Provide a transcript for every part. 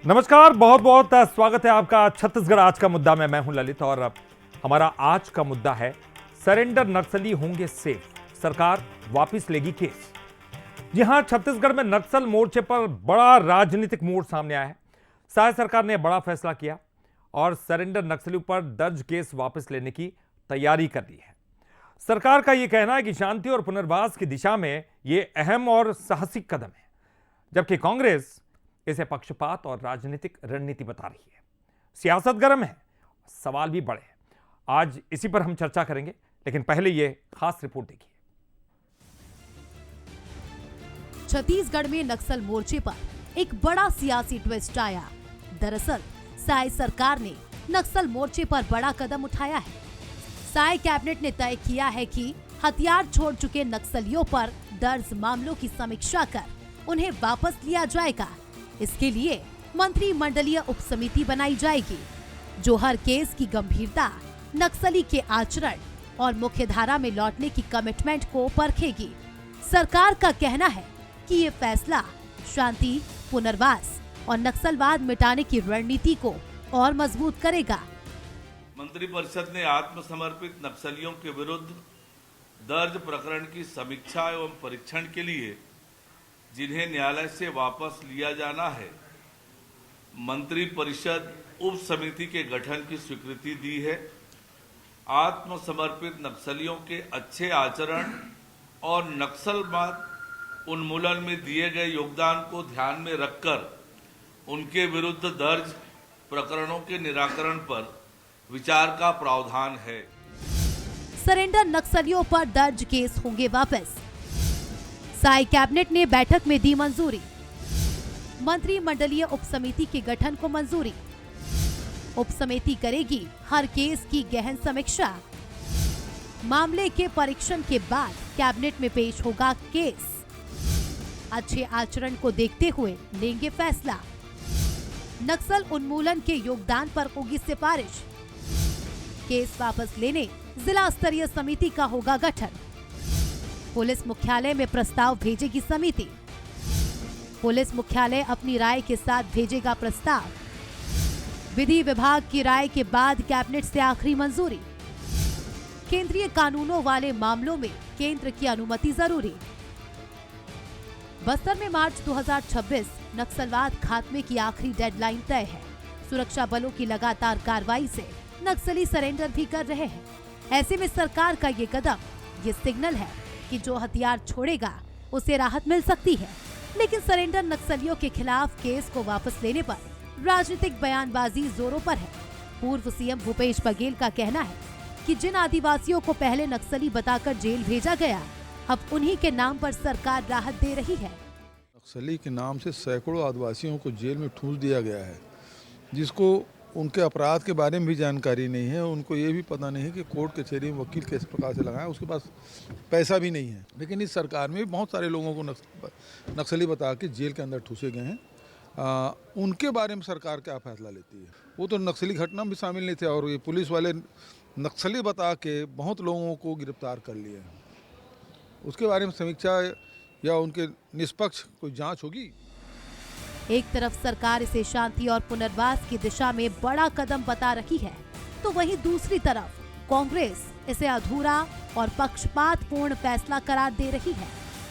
नमस्कार, बहुत बहुत स्वागत है आपका छत्तीसगढ़ आज का मुद्दा में। मैं हूं ललित और हमारा आज का मुद्दा है सरेंडर नक्सली होंगे सेफ, सरकार वापस लेगी केस। जी हां, छत्तीसगढ़ में नक्सल मोर्चे पर बड़ा राजनीतिक मोड़ सामने आया है। साय सरकार ने बड़ा फैसला किया और सरेंडर नक्सलियों पर दर्ज केस वापस लेने की तैयारी कर ली है। सरकार का यह कहना है कि शांति और पुनर्वास की दिशा में यह अहम और साहसिक कदम है, जबकि कांग्रेस इसे पक्षपात और राजनीतिक रणनीति बता रही है। सियासत गर्म है, सवाल भी बड़े हैं। आज इसी पर हम चर्चा करेंगे, लेकिन पहले यह खास रिपोर्ट देखिए। छत्तीसगढ़ में नक्सल मोर्चे पर एक बड़ा सियासी ट्विस्ट आया। दरअसल साय सरकार ने नक्सल मोर्चे पर बड़ा कदम उठाया है। साय कैबिनेट ने तय किया है कि हथियार छोड़ चुके नक्सलियों पर दर्ज मामलों की समीक्षा कर उन्हें वापस लिया जाएगा। इसके लिए मंत्रिमंडलीय उपसमिति बनाई जाएगी, जो हर केस की गंभीरता, नक्सली के आचरण और मुख्यधारा में लौटने की कमिटमेंट को परखेगी। सरकार का कहना है कि ये फैसला शांति, पुनर्वास और नक्सलवाद मिटाने की रणनीति को और मजबूत करेगा। मंत्रिपरिषद ने आत्मसमर्पित नक्सलियों के विरुद्ध दर्ज प्रकरण की समीक्षा एवं परीक्षण के लिए जिन्हें न्यायालय से वापस लिया जाना है, मंत्रिपरिषद उप समिति के गठन की स्वीकृति दी है। आत्मसमर्पित नक्सलियों के अच्छे आचरण और नक्सलवाद उन्मूलन में दिए गए योगदान को ध्यान में रखकर उनके विरुद्ध दर्ज प्रकरणों के निराकरण पर विचार का प्रावधान है। सरेंडर नक्सलियों पर दर्ज केस होंगे वापस। साय कैबिनेट ने बैठक में दी मंजूरी। मंत्रिमंडलीय उपसमिति के गठन को मंजूरी। उपसमिति करेगी हर केस की गहन समीक्षा। मामले के परीक्षण के बाद कैबिनेट में पेश होगा केस। अच्छे आचरण को देखते हुए लेंगे फैसला। नक्सल उन्मूलन के योगदान पर होगी सिफारिश। केस वापस लेने जिला स्तरीय समिति का होगा गठन। पुलिस मुख्यालय में प्रस्ताव भेजेगी समिति। पुलिस मुख्यालय अपनी राय के साथ भेजेगा प्रस्ताव। विधि विभाग की राय के बाद कैबिनेट से आखिरी मंजूरी। केंद्रीय कानूनों वाले मामलों में केंद्र की अनुमति जरूरी। बस्तर में मार्च 2026 नक्सलवाद खात्मे की आखिरी डेडलाइन तय है। सुरक्षा बलों की लगातार कार्रवाई से नक्सली सरेंडर भी कर रहे हैं। ऐसे में सरकार का ये कदम ये सिग्नल है कि जो हथियार छोड़ेगा उसे राहत मिल सकती है। लेकिन सरेंडर नक्सलियों के खिलाफ केस को वापस लेने पर राजनीतिक बयानबाजी जोरों पर है। पूर्व सीएम भूपेश बघेल का कहना है कि जिन आदिवासियों को पहले नक्सली बताकर जेल भेजा गया, अब उन्हीं के नाम पर सरकार राहत दे रही है। नक्सली के नाम से सैकड़ों आदिवासियों को जेल में ठूंस दिया गया है, जिसको उनके अपराध के बारे में भी जानकारी नहीं है। उनको ये भी पता नहीं है कि कोर्ट कचहरी में वकील किस प्रकार से लगाएं, उसके पास पैसा भी नहीं है। लेकिन इस सरकार में भी बहुत सारे लोगों को नक्सली बता के जेल के अंदर ठूसे गए हैं। उनके बारे में सरकार क्या फैसला लेती है? वो तो नक्सली घटना में शामिल नहीं थे और ये पुलिस वाले नक्सली बता के बहुत लोगों को गिरफ्तार कर लिए हैं। उसके बारे में समीक्षा या उनके निष्पक्ष कोई जाँच होगी। एक तरफ सरकार इसे शांति और पुनर्वास की दिशा में बड़ा कदम बता रही है, तो वहीं दूसरी तरफ कांग्रेस इसे अधूरा और पक्षपातपूर्ण फैसला करार दे रही है।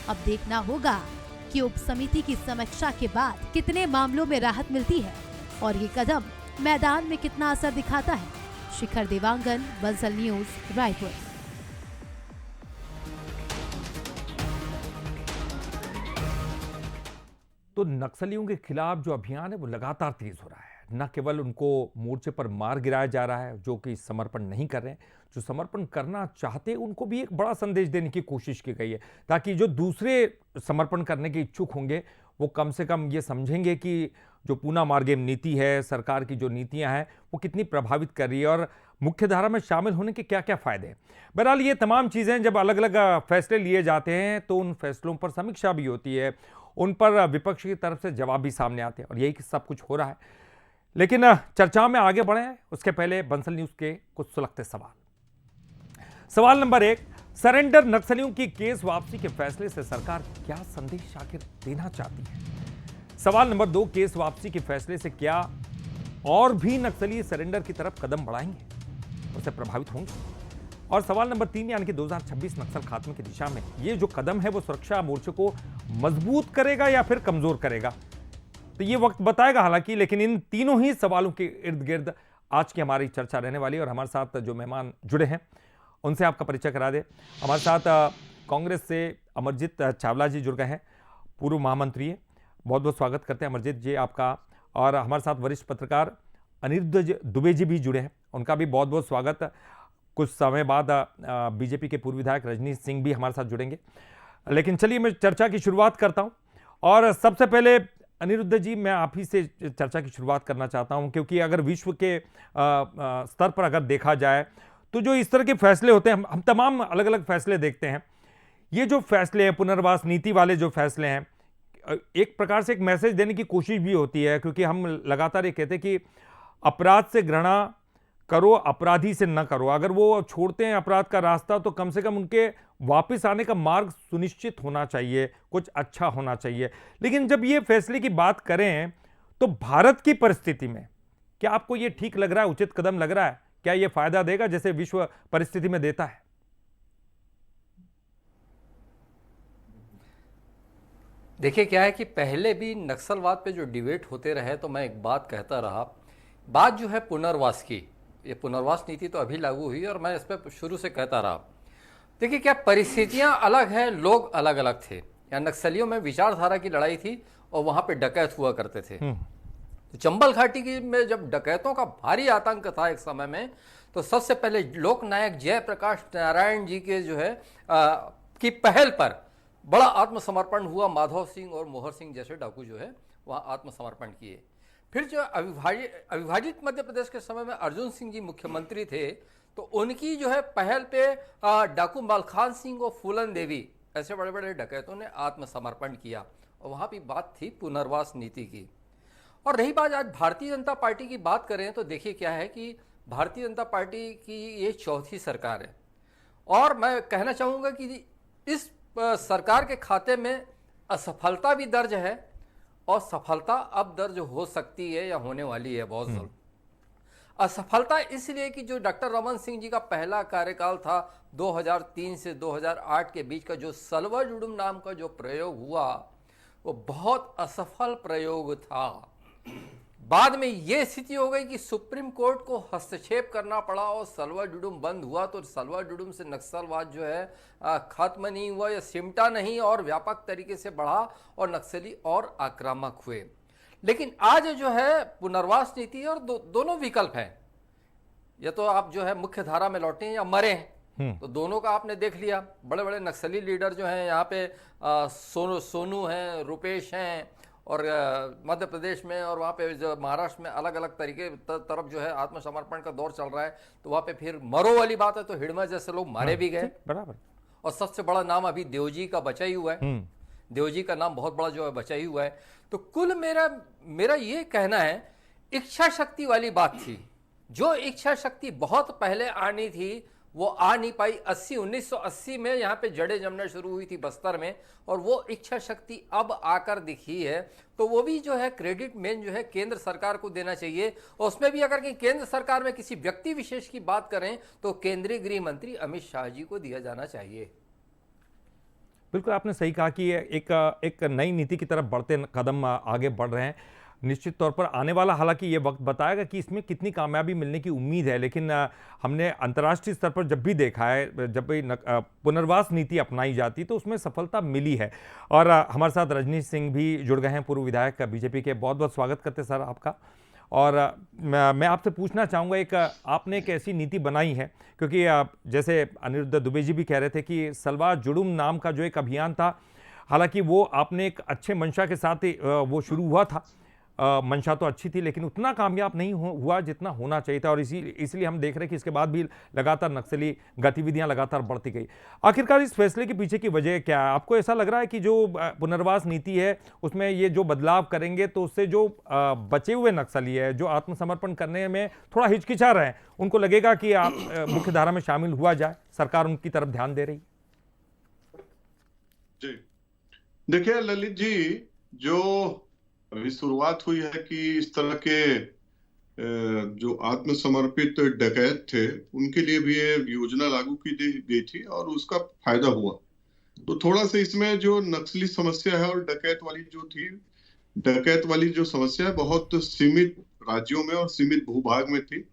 अब देखना होगा कि उपसमिति की समीक्षा के बाद कितने मामलों में राहत मिलती है और ये कदम मैदान में कितना असर दिखाता है। शिखर देवांगन, बंसल न्यूज, रायपुर। तो नक्सलियों के खिलाफ जो अभियान है वो लगातार तेज हो रहा है। न केवल उनको मोर्चे पर मार गिराया जा रहा है, जो कि समर्पण नहीं कर रहे हैं, जो समर्पण करना चाहते हैं उनको भी एक बड़ा संदेश देने की कोशिश की गई है, ताकि जो दूसरे समर्पण करने के इच्छुक होंगे वो कम से कम ये समझेंगे कि जो पूना मार्गेम नीति है, सरकार की जो नीतियां हैं वो कितनी प्रभावित कर रही है और मुख्य धारा में शामिल होने के क्या क्या फायदे हैं। बहरहाल ये तमाम चीज़ें जब अलग अलग फैसले लिए जाते हैं तो उन फैसलों पर समीक्षा भी होती है, उन पर विपक्ष की तरफ से जवाब भी सामने आते हैं और यही सब कुछ हो रहा है। लेकिन चर्चा में आगे बढ़े उसके पहले बंसल न्यूज के कुछ सुलगते सवाल नंबर 1, सरेंडर नक्सलियों की केस वापसी के फैसले से सरकार क्या संदेश आखिर देना चाहती है? सवाल नंबर 2, केस वापसी के फैसले से क्या और भी नक्सली सरेंडर की तरफ कदम बढ़ाएंगे, उससे प्रभावित होंगे? और सवाल नंबर 3, यानी कि 2026 नक्सल खात्मे की दिशा में ये जो कदम है वो सुरक्षा मोर्चे को मजबूत करेगा या फिर कमजोर करेगा? तो ये वक्त बताएगा हालांकि, लेकिन इन तीनों ही सवालों के इर्द गिर्द आज की हमारी चर्चा रहने वाली है। और हमारे साथ जो मेहमान जुड़े हैं उनसे आपका परिचय करा दे। हमारे साथ कांग्रेस से अमरजीत चावला जी जुड़ गए हैं, पूर्व महामंत्री है। बहुत बहुत स्वागत करते हैं अमरजीत जी आपका। और हमारे साथ वरिष्ठ पत्रकार अनिरुद्ध दुबे जी भी जुड़े हैं, उनका भी बहुत बहुत स्वागत। कुछ समय बाद बीजेपी के पूर्व विधायक रजनीश सिंह भी हमारे साथ जुड़ेंगे। लेकिन चलिए मैं चर्चा की शुरुआत करता हूं। और सबसे पहले अनिरुद्ध जी, मैं आप ही से चर्चा की शुरुआत करना चाहता हूं, क्योंकि अगर विश्व के स्तर पर अगर देखा जाए तो जो इस तरह के फैसले होते हैं, हम तमाम अलग अलग फैसले देखते हैं। ये जो फैसले हैं, पुनर्वास नीति वाले जो फैसले हैं, एक प्रकार से एक मैसेज देने की कोशिश भी होती है, क्योंकि हम लगातार ये कहते हैं कि अपराध से घृणा करो, अपराधी से न करो। अगर वो छोड़ते हैं अपराध का रास्ता तो कम से कम उनके वापस आने का मार्ग सुनिश्चित होना चाहिए, कुछ अच्छा होना चाहिए। लेकिन जब ये फैसले की बात करें तो भारत की परिस्थिति में क्या आपको ये ठीक लग रहा है, उचित कदम लग रहा है? क्या ये फायदा देगा जैसे विश्व परिस्थिति में देता है? देखिए क्या है कि पहले भी नक्सलवाद पे जो डिबेट होते रहे तो मैं एक बात कहता रहा, बात जो है पुनर्वास की, ये पुनर्वास नीति तो अभी लागू हुई और मैं इस पर शुरू से कहता रहा। देखिए क्या परिस्थितियां अलग हैं, लोग अलग अलग थे। या नक्सलियों में विचारधारा की लड़ाई थी और वहां पे डकैत हुआ करते थे। तो चंबल घाटी की में जब डकैतों का भारी आतंक था एक समय में, तो सबसे पहले लोकनायक जयप्रकाश नारायण जी के जो है की पहल पर बड़ा आत्मसमर्पण हुआ। माधव सिंह और मोहर सिंह जैसे डाकू जो है वहाँ आत्मसमर्पण किए। फिर जो अविभाजित मध्य प्रदेश के समय में अर्जुन सिंह जी मुख्यमंत्री थे, तो उनकी जो है पहल पे डाकू मलखान सिंह और फूलन देवी ऐसे बड़े बड़े डकैतों ने आत्मसमर्पण किया। और वहाँ भी बात थी पुनर्वास नीति की। और रही बात आज भारतीय जनता पार्टी की बात करें तो देखिए क्या है कि भारतीय जनता पार्टी की ये चौथी सरकार है। और मैं कहना चाहूँगा कि इस सरकार के खाते में असफलता भी दर्ज है और सफलता अब दर्ज हो सकती है या होने वाली है बहुत जल्द। असफलता इसलिए कि जो डॉक्टर रमन सिंह जी का पहला कार्यकाल था 2003 से 2008 के बीच का, जो सलवा जुडुम नाम का जो प्रयोग हुआ वो बहुत असफल प्रयोग था। बाद में ये स्थिति हो गई कि सुप्रीम कोर्ट को हस्तक्षेप करना पड़ा और सलवा जुडुम बंद हुआ। तो सलवा जुडुम से नक्सलवाद जो है खत्म नहीं हुआ या सिमटा नहीं और व्यापक तरीके से बढ़ा और नक्सली और आक्रामक हुए। लेकिन आज जो है पुनर्वास नीति और दोनों विकल्प हैं, या तो आप जो है मुख्य धारा में लौटे या मरे हैं। तो दोनों का आपने देख लिया। बड़े बड़े नक्सली लीडर जो हैं यहाँ पे सोनू हैं, रुपेश हैं, और मध्य प्रदेश में और वहाँ पे जो महाराष्ट्र में अलग अलग तरीके तरफ जो है आत्मसमर्पण का दौर चल रहा है। तो वहाँ पे फिर मरो वाली बात है तो हिडमा जैसे लोग मारे भी गए बराबर। और सबसे बड़ा नाम अभी देवजी का बचा ही हुआ है। देवजी का नाम बहुत बड़ा जो है बचा ही हुआ है। तो कुल मेरा ये कहना है, इच्छा शक्ति वाली बात थी। जो इच्छा शक्ति बहुत पहले आनी थी वो आ नहीं पाई। 1980 में यहाँ पे जड़ें जमना शुरू हुई थी बस्तर में, और वो इच्छा शक्ति अब आकर दिखी है। तो वो भी जो है क्रेडिट मेन जो है केंद्र सरकार को देना चाहिए। और उसमें भी अगर कि केंद्र सरकार में किसी व्यक्ति विशेष की बात करें तो केंद्रीय गृह मंत्री अमित शाह जी को दिया जाना चाहिए। बिल्कुल आपने सही कहा कि एक नई नीति की तरफ बढ़ते कदम आगे बढ़ रहे हैं। निश्चित तौर पर आने वाला हालांकि ये वक्त बताएगा कि इसमें कितनी कामयाबी मिलने की उम्मीद है। लेकिन हमने अंतर्राष्ट्रीय स्तर पर जब भी देखा है, जब भी पुनर्वास नीति अपनाई जाती तो उसमें सफलता मिली है। और हमारे साथ रजनीश सिंह भी जुड़ गए हैं, पूर्व विधायक बीजेपी के। बहुत बहुत स्वागत करते सर आपका। और मैं आपसे पूछना चाहूँगा, आपने एक ऐसी नीति बनाई है, क्योंकि जैसे अनिरुद्ध दुबे जी भी कह रहे थे कि सलवा जुडुम नाम का जो एक अभियान था, हालांकि वो आपने एक अच्छे मंशा के साथ ही वो शुरू हुआ था। मंशा तो अच्छी थी लेकिन उतना कामयाब नहीं हुआ जितना होना चाहिए था। और इसलिए हम देख रहे हैं कि इसके बाद भी लगातार नक्सली गतिविधियां लगातार बढ़ती गई। आखिरकार इस फैसले के पीछे की वजह क्या है? आपको ऐसा लग रहा है कि जो पुनर्वास नीति है उसमें ये जो बदलाव करेंगे तो उससे जो बचे हुए नक्सली है, जो आत्मसमर्पण करने में थोड़ा हिचकिचा रहे हैं, उनको लगेगा कि आप मुख्य धारा में शामिल हुआ जाए, सरकार उनकी तरफ ध्यान दे रही? जी देखिए ललित जी, जो अभी शुरुआत हुई है कि इस तरह के जो आत्मसमर्पित डकैत थे उनके लिए भी ये योजना लागू की गई थी और उसका फायदा हुआ। तो थोड़ा सा इसमें जो नक्सली समस्या है और डकैत वाली जो समस्या है बहुत सीमित राज्यों में और सीमित भूभाग में थी।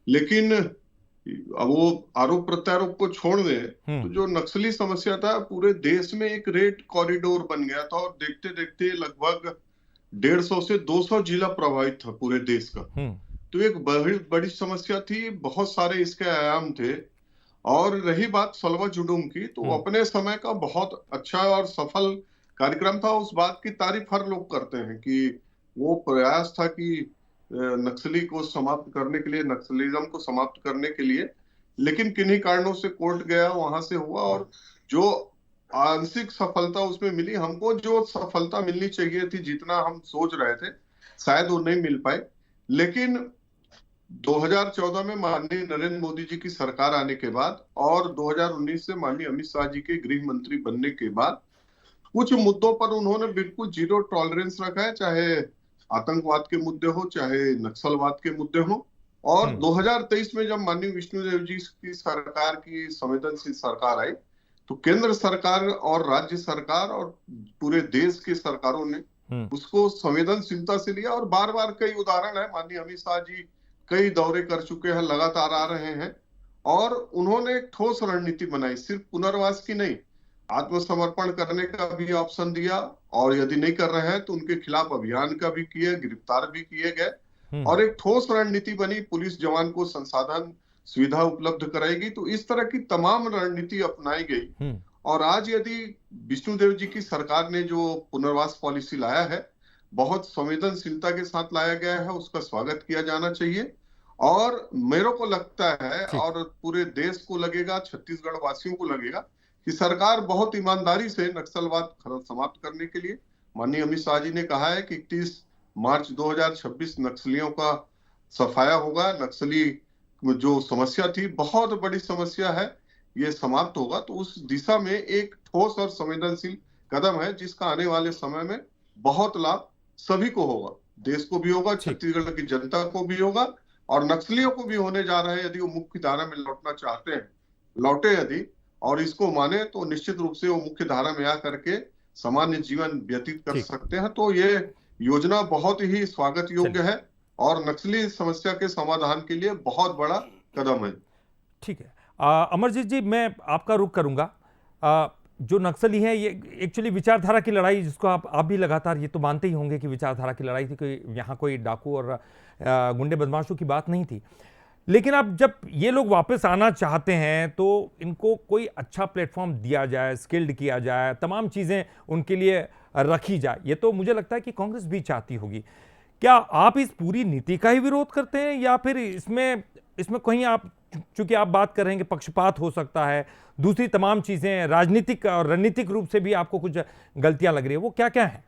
लेकिन अब वो आरोप प्रत्यारोप को छोड़ दें तो जो नक्सली समस्या था पूरे देश में एक रेड कॉरिडोर बन गया था और देखते देखते लगभग 150 से 200 जिला प्रभावित था पूरे देश का। तो एक बड़ी समस्या थी, बहुत सारे इसके आयाम थे। और रही बात सलवा जुडूम की, तो अपने समय का बहुत अच्छा और सफल कार्यक्रम था। उस बात की तारीफ हर लोग करते हैं कि वो प्रयास था कि नक्सली को समाप्त करने के लिए, नक्सलिज्म को समाप्त करने के लिए, लेकिन किन्हीं कारणों से कोर्ट गया, वहां से हुआ और जो आंशिक सफलता उसमें मिली, हमको जो सफलता मिलनी चाहिए थी, जितना हम सोच रहे थे, शायद वो नहीं मिल पाए। लेकिन 2014 में माननीय नरेंद्र मोदी जी की सरकार आने के बाद और 2019 से माननीय अमित शाह जी के गृह मंत्री बनने के बाद कुछ मुद्दों पर उन्होंने बिल्कुल जीरो टॉलरेंस रखा है, चाहे आतंकवाद के मुद्दे हो, चाहे नक्सलवाद के मुद्दे हो। और 2023 में जब माननीय विष्णुदेव जी की सरकार की संवेदनशील सरकार आई, तो केंद्र सरकार और राज्य सरकार और पूरे देश की सरकारों ने उसको संवेदनशीलता से लिया। और बार बार कई उदाहरण है, माननीय अमित शाह जी कई दौरे कर चुके हैं, लगातार आ रहे हैं और उन्होंने एक ठोस रणनीति बनाई, सिर्फ पुनर्वास की नहीं, आत्मसमर्पण करने का भी ऑप्शन दिया और यदि नहीं कर रहे हैं तो उनके खिलाफ अभियान का भी किए, गिरफ्तार भी किए गए और एक ठोस रणनीति बनी, पुलिस जवान को संसाधन सुविधा उपलब्ध कराएगी। तो इस तरह की तमाम रणनीति अपनाई गई और आज यदि विष्णुदेव जी की सरकार ने जो पुनर्वास पॉलिसी लाया है, बहुत संवेदनशीलता के साथ लाया गया है, उसका स्वागत किया जाना चाहिए। और मेरे को लगता है और पूरे देश को लगेगा, छत्तीसगढ़ वासियों को लगेगा कि सरकार बहुत ईमानदारी से नक्सलवाद समाप्त करने के लिए, माननीय अमित शाह जी ने कहा है कि 31 मार्च 2026 नक्सलियों का सफाया होगा, नक्सली जो समस्या थी, बहुत बड़ी समस्या है, ये समाप्त होगा। तो उस दिशा में एक ठोस और संवेदनशील कदम है जिसका आने वाले समय में बहुत लाभ सभी को होगा, देश को भी होगा, छत्तीसगढ़ की जनता को भी होगा और नक्सलियों को भी होने जा रहा है। यदि वो मुख्य धारा में लौटना चाहते हैं, लौटे यदि और इसको माने तो निश्चित रूप से वो मुख्य धारा में आकर के सामान्य जीवन व्यतीत कर सकते हैं। तो ये योजना बहुत ही स्वागत योग्य है और नक्सली समस्या के समाधान के लिए बहुत बड़ा कदम है। ठीक है, अमरजीत जी, मैं आपका रुख करूंगा। जो नक्सली है, ये एक्चुअली विचारधारा की लड़ाई, जिसको आप भी लगातार ये तो मानते ही होंगे कि विचारधारा की लड़ाई थी, कोई यहाँ कोई डाकू और गुंडे बदमाशों की बात नहीं थी। लेकिन अब जब ये लोग वापस आना चाहते हैं तो इनको कोई अच्छा प्लेटफॉर्म दिया जाए, स्किल्ड किया जाए, तमाम चीज़ें उनके लिए रखी जाए, ये तो मुझे लगता है कि कांग्रेस भी चाहती होगी। क्या आप इस पूरी नीति का ही विरोध करते हैं या फिर इसमें कहीं आप, चूंकि आप बात कर रहे हैं कि पक्षपात हो सकता है, दूसरी तमाम चीज़ें राजनीतिक और रणनीतिक रूप से भी आपको कुछ गलतियां लग रही है, वो क्या क्या हैं?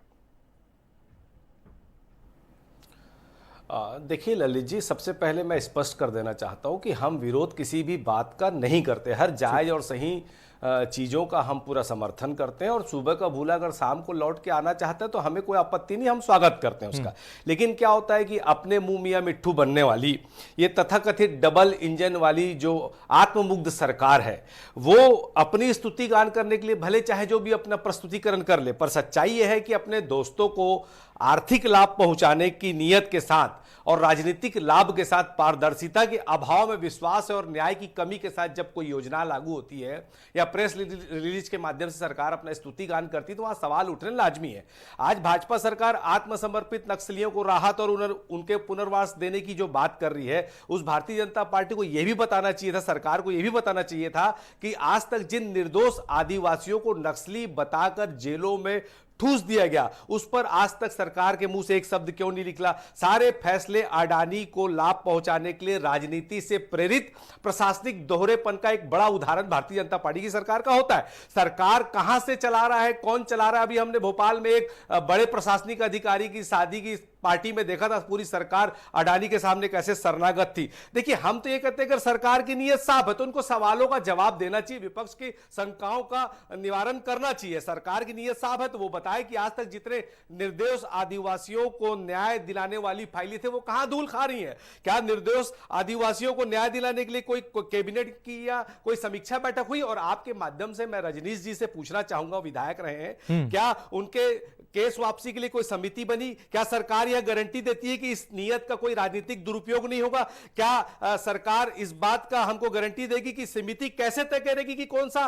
देखिए ललित जी, सबसे पहले मैं स्पष्ट कर देना चाहता हूं कि हम विरोध किसी भी बात का नहीं करते। हर जायज और सही चीज़ों का हम पूरा समर्थन करते हैं और सुबह का भूला अगर शाम को लौट के आना चाहता है तो हमें कोई आपत्ति नहीं, हम स्वागत करते हैं उसका। लेकिन क्या होता है कि अपने मुंह मियां मिट्ठू बनने वाली ये तथाकथित डबल इंजन वाली जो आत्ममुग्ध सरकार है, वो अपनी स्तुति गान करने के लिए भले चाहे जो भी अपना प्रस्तुतिकरण कर ले, पर सच्चाई ये है कि अपने दोस्तों को आर्थिक लाभ पहुंचाने की नीयत के साथ और राजनीतिक लाभ के साथ पारदर्शिता के अभाव में विश्वास और न्याय की कमी के साथ जब कोई योजना लागू होती है या प्रेस रिलीज के माध्यम से सरकार अपना स्तुति गान करती है तो वहां सवाल उठने लाजमी है। आज भाजपा सरकार आत्मसमर्पित नक्सलियों को राहत और उनके पुनर्वास देने की जो बात कर रही है, उस भारतीय जनता पार्टी को यह भी बताना चाहिए था, सरकार को यह भी बताना चाहिए था कि आज तक जिन निर्दोष आदिवासियों को नक्सली बताकर जेलों में ठूस दिया गया, उस पर आज तक सरकार के मुंह से एक शब्द क्यों नहीं निकला। सारे फैसले अडानी को लाभ पहुंचाने के लिए राजनीति से प्रेरित प्रशासनिक दोहरेपन का एक बड़ा उदाहरण भारतीय जनता पार्टी की सरकार का होता है। सरकार कहां से चला रहा है, कौन चला रहा है, अभी हमने भोपाल में एक बड़े प्रशासनिक अधिकारी की शादी की पार्टी में देखा था पूरी सरकार अडानी के सामने कैसे शरणागत थी। देखिए, हम तो ये कहते हैं अगर सरकार की नीयत साफ है तो उनको सवालों का जवाब देना चाहिए, विपक्ष की शंकाओं का निवारण करना चाहिए। सरकार की नीयत साफ है तो वो बताए कि आज तक जितने निर्दोष आदिवासियों को न्याय दिलाने वाली फाइलें थे वो कहां धूल खा रही हैं। क्या निर्दोष आदिवासियों को न्याय दिलाने के लिए कोई कैबिनेट की या कोई समीक्षा बैठक हुई? और आपके माध्यम से मैं रजनीश जी से पूछना चाहूंगा, विधायक रहे हैं, क्या उनके केस वापसी के लिए कोई समिति बनी? क्या सरकार यह गारंटी देती है कि इस नियत का कोई राजनीतिक दुरुपयोग नहीं होगा? क्या सरकार इस बात का हमको गारंटी देगी कि समिति कैसे तय करेगी कि कौन सा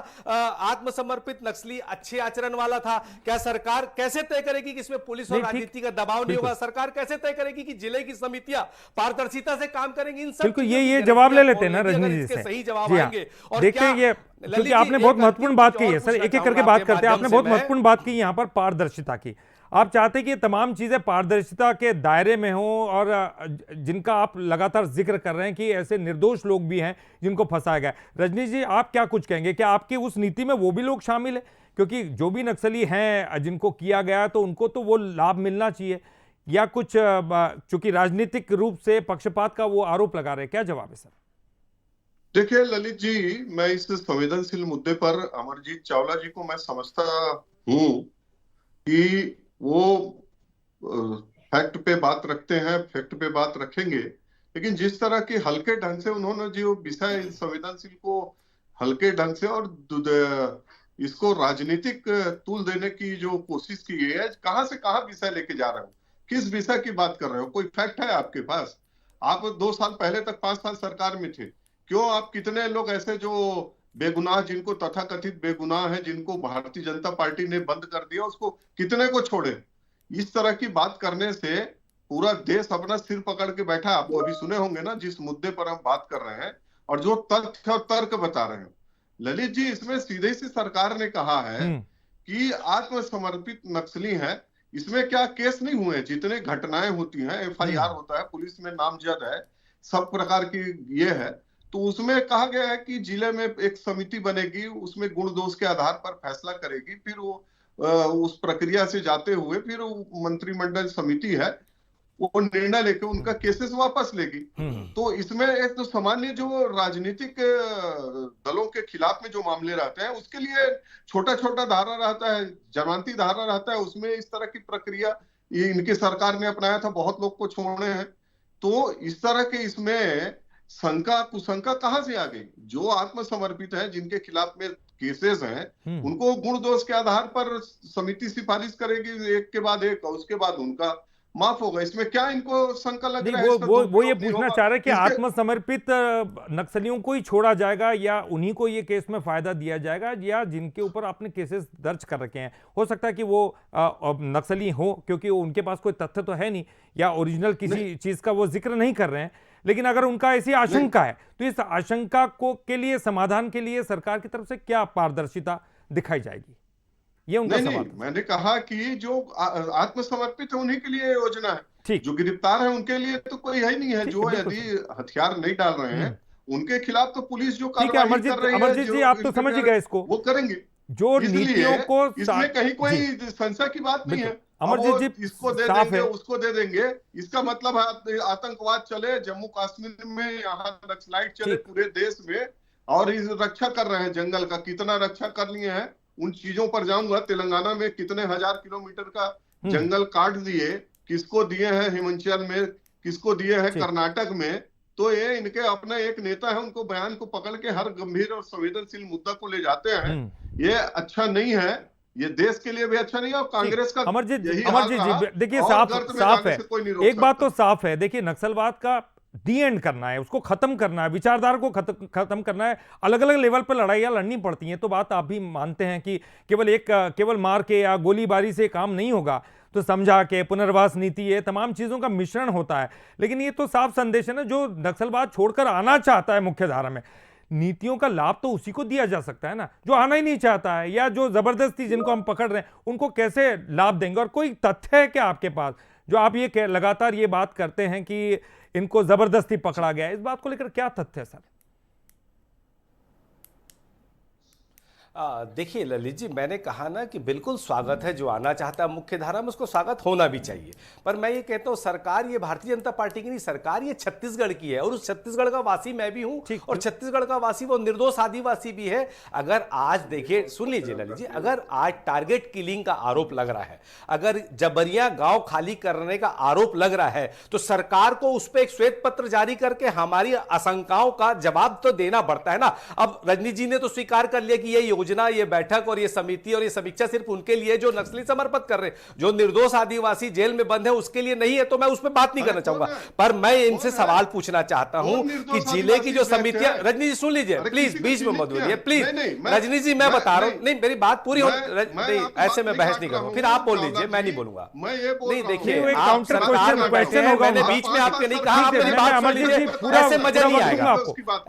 आत्मसमर्पित नक्सली अच्छे आचरण वाला था? क्या सरकार कैसे तय करेगी कि इसमें पुलिस और राजनीति का दबाव नहीं होगा? सरकार कैसे तय करेगी कि जिले की समितियां पारदर्शिता से काम करेंगी? इन सब बिल्कुल ये जवाब ले लेते हैं ना रजनीश जी से। सही जवाब आएंगे। और देखते ये, क्योंकि आपने बहुत महत्वपूर्ण बात की है सर, एक एक करके बात करते हैं। आपने बहुत महत्वपूर्ण बात की यहाँ पर पारदर्शिता की। आप चाहते हैं कि तमाम चीजें पारदर्शिता के दायरे में हो, और जिनका आप लगातार जिक्र कर रहे हैं कि ऐसे निर्दोष लोग भी हैं जिनको फंसाया गया। रजनीश जी, आप क्या कुछ कहेंगे? क्या आपकी उस नीति में वो भी लोग शामिल है? क्योंकि जो भी नक्सली हैं जिनको किया गया तो उनको तो वो लाभ मिलना चाहिए, या कुछ चूंकि राजनीतिक रूप से पक्षपात का वो आरोप लगा रहे हैं? क्या जवाब है सर? देखिए ललित जी, मैं इस संवेदनशील मुद्दे पर अमरजीत चावला जी को मैं समझता हूं कि वो फैक्ट पे बात रखते हैं, फैक्ट पे बात रखेंगे, लेकिन जिस तरह की हल्के ढंग से उन्होंने जो विषय संवेदनशील को हल्के ढंग से और इसको राजनीतिक तूल देने की जो कोशिश की गई है, कहां से कहां विषय लेके जा रहे हो, किस विषय की बात कर रहे हो? कोई फैक्ट है आपके पास? आप 2 साल पहले तक 5 साल सरकार में थे, क्यों आप कितने लोग ऐसे जो बेगुनाह, जिनको तथाकथित बेगुनाह है, जिनको भारतीय जनता पार्टी ने बंद कर दिया, उसको कितने को छोड़े? इस तरह की बात करने से पूरा देश अपना सिर पकड़ के बैठा। आप अभी सुने होंगे ना जिस मुद्दे पर हम बात कर रहे हैं और जो तथ्य और तर्क बता रहे हैं ललित जी, इसमें सीधे से सरकार ने कहा है कि आत्मसमर्पित नक्सली है। इसमें क्या केस नहीं हुए? जितने घटनाएं होती हैं, FIR होता है, पुलिस में नामजद है, सब प्रकार की ये है, तो उसमें कहा गया है कि जिले में एक समिति बनेगी, उसमें गुण दोष के आधार पर फैसला करेगी, फिर वो उस प्रक्रिया से जाते हुए फिर मंत्रिमंडल समिति है वो निर्णय लेके उनका केसेस वापस लेगी। तो इसमें एक तो सामान्य जो राजनीतिक दलों के खिलाफ में जो मामले रहते हैं उसके लिए छोटा छोटा धारा रहता है, जमानती धारा रहता है, उसमें इस तरह की प्रक्रिया ये इनकी सरकार ने अपनाया था, बहुत लोग को छोड़ने हैं। तो इस तरह के इसमें शंका कुशंका कहां से आ गई? जो आत्मसमर्पित है, जिनके खिलाफ में केसेस हैं, उनको गुण दोष के आधार पर समिति सिफारिश करेगी एक के बाद एक, उसके बाद उनका माफ होगा। इसमें क्या इनको शंका लग रहा है? वो ये पूछना चाह रहे हैं कि आत्मसमर्पित नक्सलियों को ही छोड़ा जाएगा या उन्हीं को ये केस में फायदा दिया जाएगा, या जिनके ऊपर आपने केसेस दर्ज कर रखे हैं? हो सकता है कि वो नक्सली हो क्योंकि उनके पास कोई तथ्य तो है नहीं, या ओरिजिनल किसी चीज का वो जिक्र नहीं कर रहे हैं, लेकिन अगर उनका ऐसी आशंका है तो इस आशंका को के लिए समाधान के लिए सरकार की तरफ से क्या पारदर्शिता दिखाई जाएगी? ये उनका सवाल था। मैंने कहा कि जो आत्मसमर्पित है उन्हीं के लिए योजना है, जो गिरफ्तार है उनके लिए तो कोई है ही नहीं है। जो यदि हथियार नहीं डाल रहे हैं उनके खिलाफ तो पुलिस जो कार्रवाई कर रही है, अमरजीत जी आप तो समझ ही गए इसको, वो करेंगे। जो नीतियों को इसमें कहीं कोई संशय की बात नहीं है। अमरजीत जी इसको दे देंगे, उसको दे देंगे, इसका मतलब आतंकवाद चले जम्मू कश्मीर में, यहाँ नक्सलाइट चले पूरे देश में, और इस रक्षा कर रहे हैं जंगल का। कितना रक्षा कर लिए हैं उन चीजों पर जाऊंगा। तेलंगाना में कितने हजार किलोमीटर का जंगल काट दिए, किसको दिए हैं हिमाचल में, किसको दिए हैं कर्नाटक में। तो ये इनके अपना एक नेता है, उनको बयान को पकड़ के हर गंभीर और संवेदनशील मुद्दा को ले जाते हैं। ये अच्छा नहीं है, ये देश के लिए भी अच्छा नहीं है, और कांग्रेस का अमरजीत जी देखिए साफ है, एक बात तो साफ है, देखिए नक्सलवाद का दी एंड करना है, उसको खत्म करना है, विचारधारा को खत्म करना है। अलग अलग लेवल पर लड़ाइयां लड़नी पड़ती हैं, तो बात आप भी मानते हैं कि केवल मार के या गोलीबारी से काम नहीं होगा, तो समझा के पुनर्वास नीति है, तमाम चीजों का मिश्रण होता है। लेकिन ये तो साफ संदेश है ना, जो नक्सलवाद छोड़कर आना चाहता है मुख्यधारा में, नीतियों का लाभ तो उसी को दिया जा सकता है ना। जो आना ही नहीं चाहता है या जो जबरदस्ती जिनको हम पकड़ रहे हैं, उनको कैसे लाभ देंगे? और कोई तथ्य है क्या आपके पास जो आप ये लगातार ये बात करते हैं कि इनको जबरदस्ती पकड़ा गया, इस बात को लेकर क्या तथ्य है सर? देखिए ललित जी, मैंने कहा ना कि बिल्कुल स्वागत है, जो आना चाहता है मुख्य धारा में उसको स्वागत होना भी चाहिए। पर मैं ये कहता हूँ सरकार ये भारतीय जनता पार्टी की नहीं, सरकार ये छत्तीसगढ़ की है और उस छत्तीसगढ़ का वासी मैं भी हूँ और छत्तीसगढ़ का वासी वो निर्दोष आदिवासी भी है। अगर आज देखिए, सुन लीजिए ललित जी, अगर आज टारगेट किलिंग का आरोप लग रहा है, अगर जबरिया गांव खाली करने का आरोप लग रहा है, तो सरकार को उस पर एक श्वेत पत्र जारी करके हमारी आशंकाओं का जवाब तो देना पड़ता है ना। अब रजनीश जी ने तो स्वीकार कर लिया कि ये योजना, ये बैठक और ये समिति और ये समीक्षा सिर्फ उनके लिए जो नक्सली समर्पित कर रहे हैं, जो निर्दोष आदिवासी जेल में बंद है उसके लिए नहीं है, तो मैं उस पर बात नहीं करना चाहूंगा। पर मैं इनसे सवाल पूछना चाहता हूं कि जिले की जो समितियां, रजनीश जी सुन लीजिए प्लीज, बीच में मत बोलिए प्लीज। रजनीश जी मैं बता रहा हूं, नहीं मेरी बात पूरी हो, ऐसे में बहस नहीं करूंगा, फिर आप बोल लीजिए, मैं नहीं बोलूंगा। नहीं देखिए, आप सरकार में बैठे हैं, मैंने बीच में आपके नहीं कहा, आप मेरी बात सुन लीजिए, ऐसे मजा नहीं आएगा,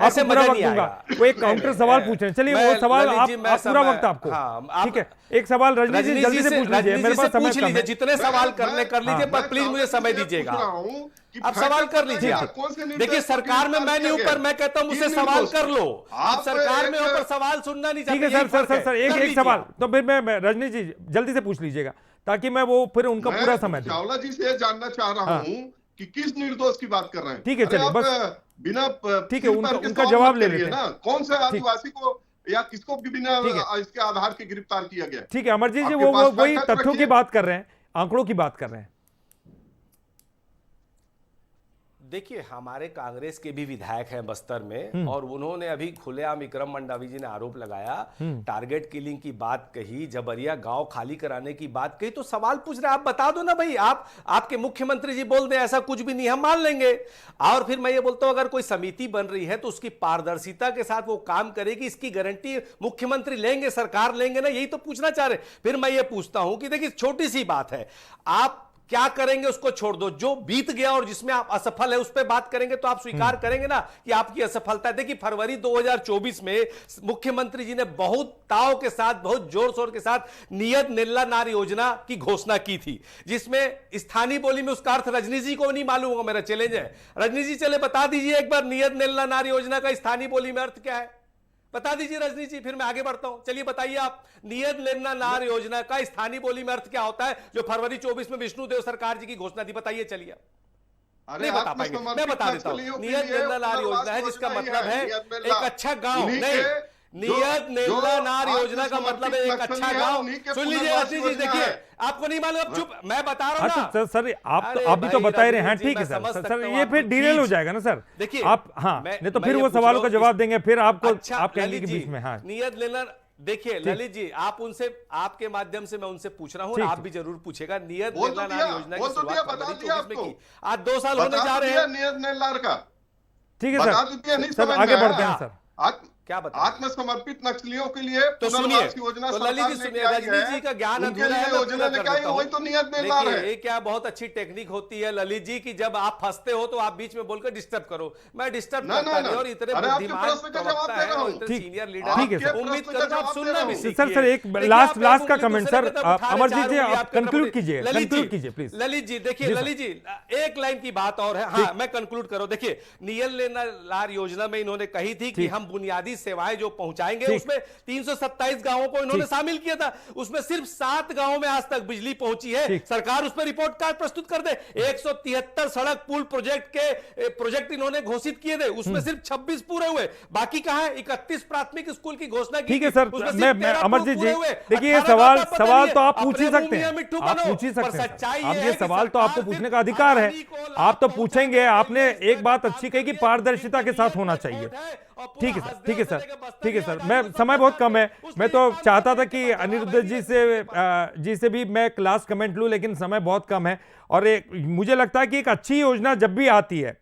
ऐसे मजा नहीं आएगा। वो एक काउंटर सवाल पूछ रहे हैं, चलिए वो सवाल आप पूरा वक्त आपको, ठीक है। एक सवाल रजनीश जी जल्दी से पूछ लीजिए, मेरे पास समय कम है। जितने सवाल करने कर लीजिए, पर प्लीज मुझे समय दीजिएगा। आप सवाल कर लीजिए। देखिए सरकार में मैं नहीं हूं, पर मैं कहता हूं मुझसे सवाल कर लो। आप सरकार में हो पर सवाल सुनना नहीं चाहते। ठीक है सर, एक सवाल तो फिर मैं रजनीश जी जल्दी से पूछ लीजिएगा ताकि मैं वो फिर उनका पूरा समय दूं। चावला जी से जानना चाह रहा हूं कि किस निर्दोष की बात कर रहे हैं। ठीक है, चलिए बस बिना, ठीक है, उनका जवाब ले लेते हैं। कौन से आदिवासी को या किसको भी बिना इसके आधार के गिरफ्तार किया गया? ठीक है अमरजीत जी, वो वही तथ्यों की बात कर रहे हैं, आंकड़ों की बात कर रहे हैं। देखिए हमारे कांग्रेस के भी विधायक हैं बस्तर में, और उन्होंने अभी खुलेआम विक्रम मंडावी जी ने आरोप लगाया, टारगेट किलिंग की बात कही, जबरिया गांव खाली कराने की बात कही, तो सवाल पूछ रहे हैं, आप बता दो ना भाई, आपके मुख्यमंत्री जी बोल दें ऐसा कुछ भी नहीं, हम मान लेंगे। और फिर मैं ये बोलता हूं अगर कोई समिति बन रही है तो उसकी पारदर्शिता के साथ वो काम करेगी, इसकी गारंटी मुख्यमंत्री लेंगे, सरकार लेंगे ना, यही तो पूछना चाह रहे। फिर मैं ये पूछता हूं कि देखिए छोटी सी बात है, आप क्या करेंगे उसको छोड़ दो, जो बीत गया और जिसमें आप असफल है उस पर बात करेंगे, तो आप स्वीकार करेंगे ना कि आपकी असफलता है। देखिए फरवरी 2024 में मुख्यमंत्री जी ने बहुत ताव के साथ, बहुत जोर शोर के साथ नियत नीला नार योजना की घोषणा की थी, जिसमें स्थानीय बोली में उसका अर्थ रजनीश जी को नहीं मालूम होगा, मेरा चैलेंज है। रजनीश जी चले बता दीजिए एक बार, नियत नीला नार योजना का स्थानीय बोली में अर्थ क्या है, बता दीजिए रजनीश जी, फिर मैं आगे बढ़ता हूं। चलिए बताइए आप, नियत लेना नार योजना का स्थानीय बोली में अर्थ क्या होता है, जो फरवरी 24 में विष्णुदेव सरकार जी की घोषणा थी, बताइए। चलिए नहीं बता पाएंगे, मैं बता देता हूं। नियत लेना नार योजना है जिसका मतलब है एक अच्छा गांव, नहीं नियत नेला नार योजना का मतलब है एक अच्छा गांव। सुन लीजिए रजनीश जी, देखिए आपको नहीं मालूम, अब चुप, मैं बता रहा हूं ना सर, आप भी तो बता ही रहे हैं। ठीक है सर, ये फिर डिटेल हो जाएगा ना सर। देखिए आप, हाँ नहीं तो फिर वो सवालों का जवाब देंगे, फिर आपको आप कहेंगे कि बीच में। हाँ नियत लेना, देखिए ललित जी, आप उनसे, आपके माध्यम से मैं उनसे पूछ रहा हूं, आप भी जरूर पूछेगा। नियत नेला नार योजना की शुरुआत फरवरी 24 में की, आज 2 साल होने जा रहे हैं नियत नेलार का। ठीक है सर, आगे बढ़ते हैं सर। क्या बता आत्मसमर्पित नक्सलियों के लिए तो सुनिए, योजना तो ललित जी सुनिए, रजनीश जी का ज्ञान अधूरा है, योजना निकाय वही तो नियत नेलार है। देखिए क्या बहुत अच्छी टेक्निक होती है ललित जी की, जब आप फंसते हो तो आप बीच में बोलकर डिस्टर्ब करो, मैं डिस्टर्ब करता नहीं, और इतने बुद्धिमान प्रवक्ता है और इतने सीनियर लीडर, ठीक है सर, उम्मीद करूंगा आप सुनना भी सीखिए। सर एक लास्ट का कमेंट सर, अमरजीत जी आप कंक्लूड कीजिए, प्लीज। ललित जी देखिए, ललित जी एक लाइन की बात और है, हाँ मैं कंक्लूड करो। देखिए नियत लेना नार योजना में इन्होंने कही थी कि हम बुनियादी सेवाएं जो पहुंचाएंगे, उसमें 327 गांवों को इन्होंने शामिल किया था, उसमें सिर्फ 7 गांवों में आज तक बिजली पहुंची है। सरकार उस पर रिपोर्ट कार्ड प्रस्तुत कर दे। 173 सड़क पुल प्रोजेक्ट इन्होंने घोषित किए थे, उसमें सिर्फ 26 पूरे हुए, बाकी कहां है? 31 प्राथमिक स्कूल की घोषणा की। ठीक है सर, मैं अमरजीत जी, देखिए ये सवाल तो आप पूछ ही सकते हैं, आप पूछ ही सकते हैं, आप ये सवाल तो आपको पूछने का अधिकार है, आप तो पूछेंगे। आपने एक बात अच्छी कही कि पारदर्शिता के साथ होना चाहिए। ठीक है सर, ठीक है सर, ठीक है सर, मैं समय बहुत कम है, मैं तो चाहता था कि अनिरुद्ध जी से भी मैं क्लास कमेंट लूं, लेकिन समय बहुत कम है। और मुझे लगता है कि एक अच्छी योजना जब भी आती है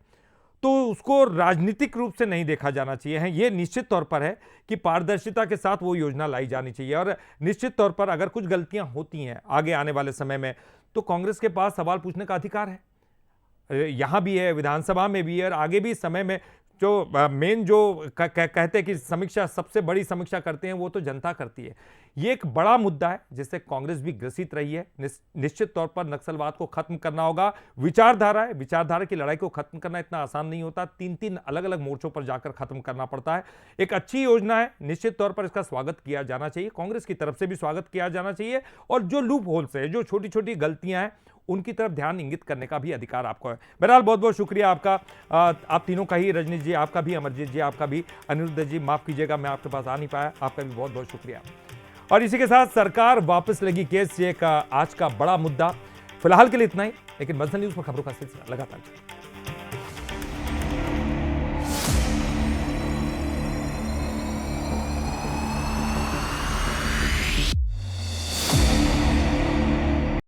तो उसको राजनीतिक रूप से नहीं देखा जाना चाहिए है। ये निश्चित तौर पर है कि पारदर्शिता के साथ वो योजना लाई जानी चाहिए, और निश्चित तौर पर अगर कुछ गलतियां होती हैं आगे आने वाले समय में तो कांग्रेस के पास सवाल पूछने का अधिकार है, यहां भी है, विधानसभा में भी है, और आगे भी समय में जो मेन जो कहते हैं कि समीक्षा सबसे बड़ी समीक्षा करते हैं वो तो जनता करती है। ये एक बड़ा मुद्दा है जिससे कांग्रेस भी ग्रसित रही है। निश्चित तौर पर नक्सलवाद को खत्म करना होगा। विचारधारा है, विचारधारा की लड़ाई को खत्म करना इतना आसान नहीं होता, 3-3 अलग अलग मोर्चों पर जाकर खत्म करना पड़ता है। एक अच्छी योजना है, निश्चित तौर पर इसका स्वागत किया जाना चाहिए, कांग्रेस की तरफ से भी स्वागत किया जाना चाहिए। और जो लूप होल्स है, जो छोटी छोटी गलतियां हैं, उनकी तरफ ध्यान इंगित करने का भी अधिकार आपको है। बहरहाल बहुत बहुत शुक्रिया आपका, आप तीनों का ही, रजनीश जी आपका भी, अमरजीत जी आपका भी, अनिरुद्ध जी माफ कीजिएगा मैं आपके पास आ नहीं पाया, आपका भी बहुत बहुत शुक्रिया। और इसी के साथ सरकार वापस लेगी केस, ये एक आज का बड़ा मुद्दा। फिलहाल के लिए इतना ही, लेकिन मजदूर न्यूज पर खबरों का सिलसिला लगातार।